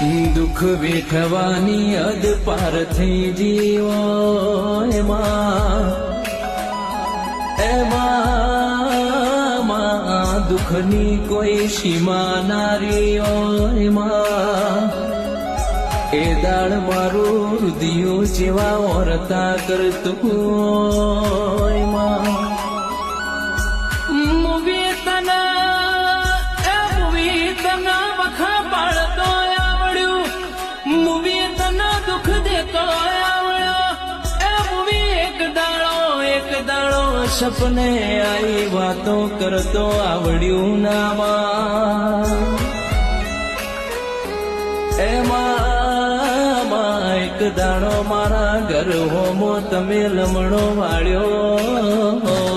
દુઃખ વેઠવાની હદ પાર થઈ જીવો એમાં દુઃખની કોઈ સીમા નારીઓ એ દાળ મારું હૃદયો જેવા ઓરતા કરતું વખા પાડતો આવડ્યું મૂવી તને દુઃખ દેતો આવડ્યો એ મૂવી એક દાડો સપને આવી વાતો કરતો આવડ્યું નામાં એમાં એક દાડો મારા ઘર હોમો તમે લમણો વાળ્યો